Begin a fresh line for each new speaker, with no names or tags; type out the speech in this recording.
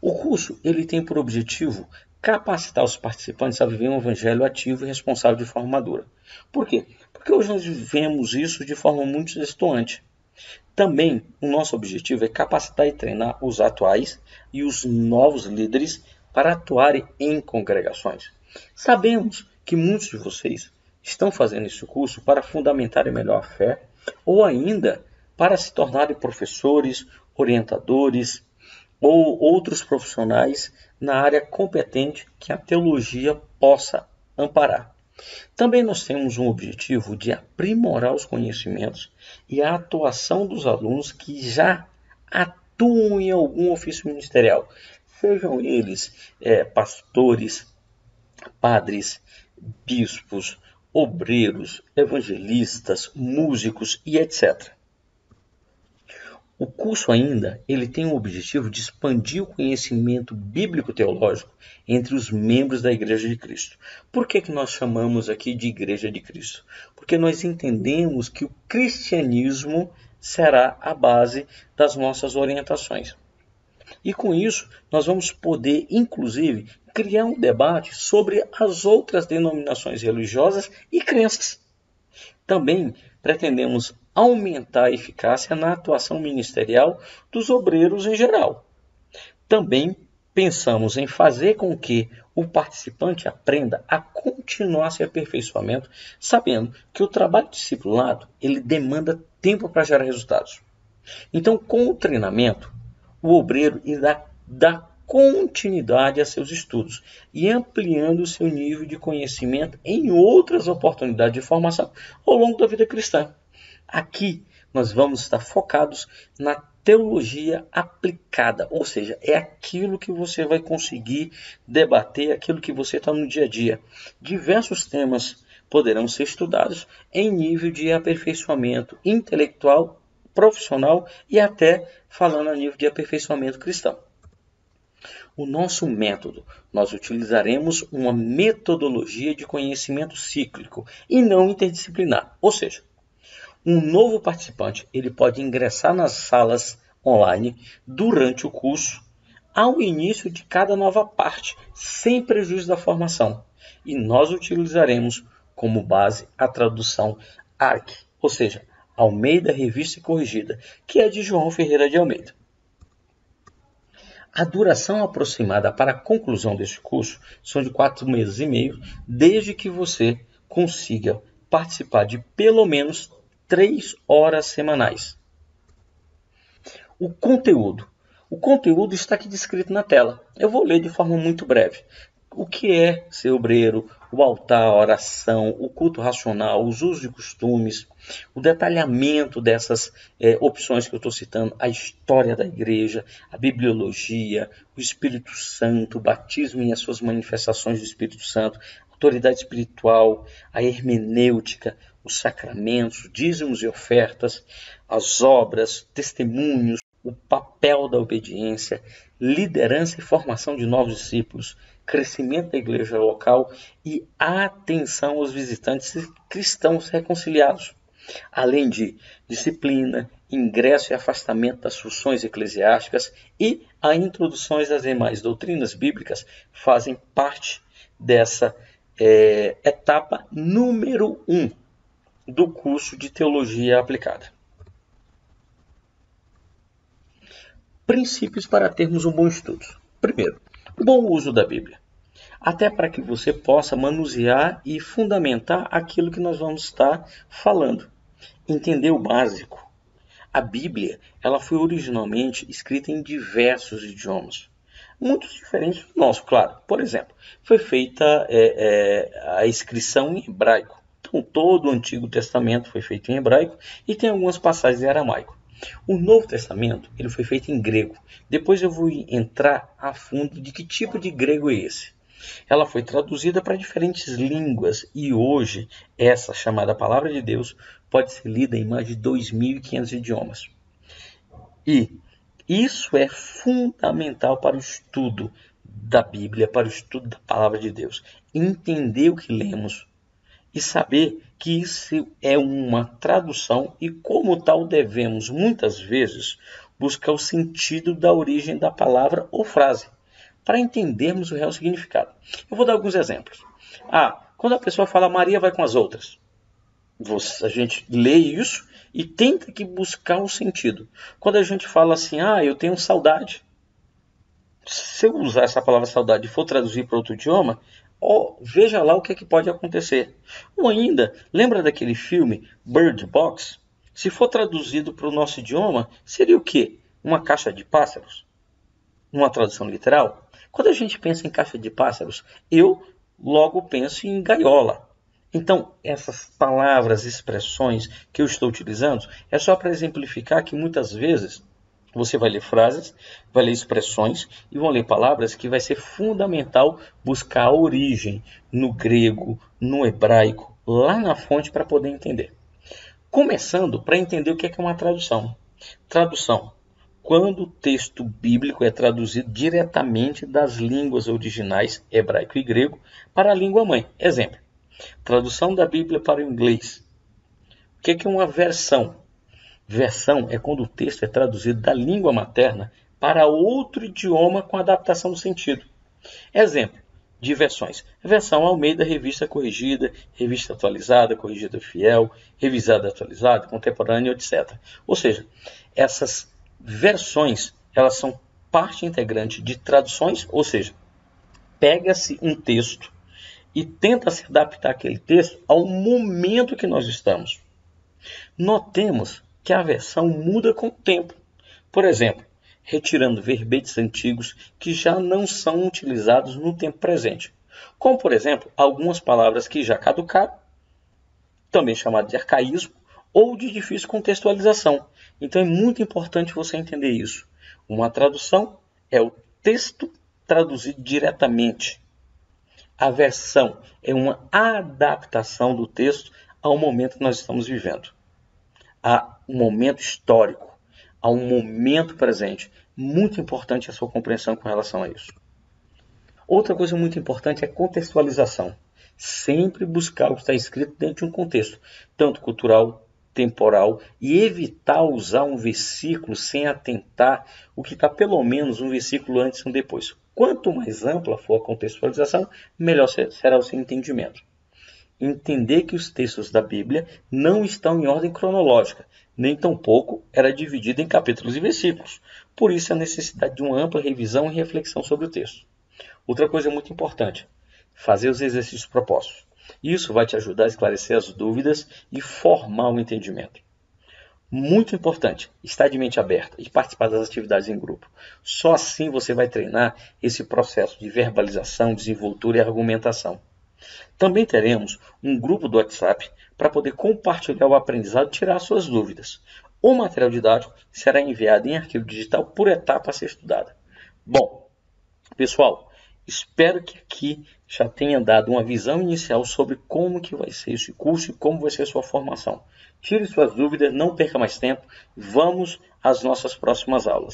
O curso ele tem por objetivo capacitar os participantes a viver um evangelho ativo e responsável de forma madura. Por quê? Porque hoje nós vivemos isso de forma muito destoante. Também o nosso objetivo é capacitar e treinar os atuais e os novos líderes para atuarem em congregações. Sabemos que muitos de vocês estão fazendo esse curso para fundamentarem melhor a fé ou ainda para se tornarem professores, orientadores ou outros profissionais na área competente que a teologia possa amparar. Também nós temos um objetivo de aprimorar os conhecimentos e a atuação dos alunos que já atuam em algum ofício ministerial, sejam eles pastores, padres, bispos, obreiros, evangelistas, músicos e etc. O curso ainda ele tem o objetivo de expandir o conhecimento bíblico-teológico entre os membros da Igreja de Cristo. Por que nós chamamos aqui de Igreja de Cristo? Porque nós entendemos que o cristianismo será a base das nossas orientações. E com isso, nós vamos poder, inclusive, criar um debate sobre as outras denominações religiosas e crenças. Também pretendemos aumentar a eficácia na atuação ministerial dos obreiros em geral. Também pensamos em fazer com que o participante aprenda a continuar seu aperfeiçoamento, sabendo que o trabalho discipulado ele demanda tempo para gerar resultados. Então, com o treinamento, o obreiro irá dar continuidade a seus estudos e ampliando o seu nível de conhecimento em outras oportunidades de formação ao longo da vida cristã. Aqui nós vamos estar focados na teologia aplicada, ou seja, é aquilo que você vai conseguir debater, aquilo que você está no dia a dia. Diversos temas poderão ser estudados em nível de aperfeiçoamento intelectual, profissional e até falando a nível de aperfeiçoamento cristão. O nosso método, nós utilizaremos uma metodologia de conhecimento cíclico e não interdisciplinar. Ou seja, um novo participante ele pode ingressar nas salas online durante o curso, ao início de cada nova parte, sem prejuízo da formação. E nós utilizaremos como base a tradução ARC, ou seja, Almeida Revista e Corrigida, que é de João Ferreira de Almeida. A duração aproximada para a conclusão deste curso são de 4 meses e meio, desde que você consiga participar de pelo menos 3 horas semanais. O conteúdo está aqui descrito na tela. Eu vou ler de forma muito breve. O que é ser obreiro, o altar, a oração, o culto racional, os usos e costumes, o detalhamento dessas opções que eu estou citando, a história da igreja, a bibliologia, o Espírito Santo, o batismo e as suas manifestações do Espírito Santo, a autoridade espiritual, a hermenêutica, os sacramentos, dízimos e ofertas, as obras, testemunhos, o papel da obediência, liderança e formação de novos discípulos, crescimento da igreja local e atenção aos visitantes cristãos reconciliados, além de disciplina, ingresso e afastamento das funções eclesiásticas e a introduções das demais doutrinas bíblicas fazem parte dessa etapa número 1 do curso de Teologia Aplicada. Princípios para termos um bom estudo. Primeiro, o bom uso da Bíblia. Até para que você possa manusear e fundamentar aquilo que nós vamos estar falando. Entender o básico. A Bíblia ela foi originalmente escrita em diversos idiomas. Muitos diferentes do nosso, claro. Por exemplo, foi feita a inscrição em hebraico. Então, todo o Antigo Testamento foi feito em hebraico e tem algumas passagens em aramaico. O Novo Testamento ele foi feito em grego. Depois eu vou entrar a fundo de que tipo de grego é esse. Ela foi traduzida para diferentes línguas e hoje essa chamada Palavra de Deus pode ser lida em mais de 2.500 idiomas. E isso é fundamental para o estudo da Bíblia, para o estudo da Palavra de Deus. Entender o que lemos e saber que isso é uma tradução e como tal devemos muitas vezes buscar o sentido da origem da palavra ou frase, para entendermos o real significado. Eu vou dar alguns exemplos. Quando a pessoa fala Maria vai com as outras, a gente lê isso e tenta que buscar o sentido. Quando a gente fala assim, eu tenho saudade. Se eu usar essa palavra saudade e for traduzir para outro idioma, veja lá o que pode acontecer. Ou ainda, lembra daquele filme Bird Box? Se for traduzido para o nosso idioma, seria o quê? Uma caixa de pássaros? Numa tradução literal? Quando a gente pensa em caixa de pássaros, eu logo penso em gaiola. Então, essas palavras, expressões que eu estou utilizando, é só para exemplificar que muitas vezes você vai ler frases, vai ler expressões e vão ler palavras que vai ser fundamental buscar a origem no grego, no hebraico, lá na fonte para poder entender. Começando para entender o que é uma tradução. Tradução. Quando o texto bíblico é traduzido diretamente das línguas originais, hebraico e grego, para a língua mãe. Exemplo. Tradução da Bíblia para o inglês. O que é uma versão? Versão é quando o texto é traduzido da língua materna para outro idioma com adaptação do sentido. Exemplo de versões. Versão Almeida, revista corrigida, revista atualizada, corrigida fiel, revisada atualizada, contemporânea, etc. Ou seja, essas versões, elas são parte integrante de traduções, ou seja, pega-se um texto e tenta se adaptar aquele texto ao momento que nós estamos. Notemos que a versão muda com o tempo. Por exemplo, retirando verbetes antigos que já não são utilizados no tempo presente. Como, por exemplo, algumas palavras que já caducaram, também chamado de arcaísmo, ou de difícil contextualização. Então é muito importante você entender isso. Uma tradução é o texto traduzido diretamente. A versão é uma adaptação do texto ao momento que nós estamos vivendo. A um momento histórico, a um momento presente. Muito importante a sua compreensão com relação a isso. Outra coisa muito importante é contextualização. Sempre buscar o que está escrito dentro de um contexto, tanto cultural, temporal, e evitar usar um versículo sem atentar o que está pelo menos um versículo antes e um depois. Quanto mais ampla for a contextualização, melhor será o seu entendimento. Entender que os textos da Bíblia não estão em ordem cronológica, nem tampouco era dividido em capítulos e versículos. Por isso a necessidade de uma ampla revisão e reflexão sobre o texto. Outra coisa muito importante, fazer os exercícios propostos. Isso vai te ajudar a esclarecer as dúvidas e formar um entendimento. Muito importante, estar de mente aberta e participar das atividades em grupo. Só assim você vai treinar esse processo de verbalização, desenvoltura e argumentação. Também teremos um grupo do WhatsApp para poder compartilhar o aprendizado e tirar suas dúvidas. O material didático será enviado em arquivo digital por etapa a ser estudada. Bom, pessoal, espero que aqui já tenha dado uma visão inicial sobre como que vai ser esse curso e como vai ser a sua formação. Tire suas dúvidas, não perca mais tempo, vamos às nossas próximas aulas.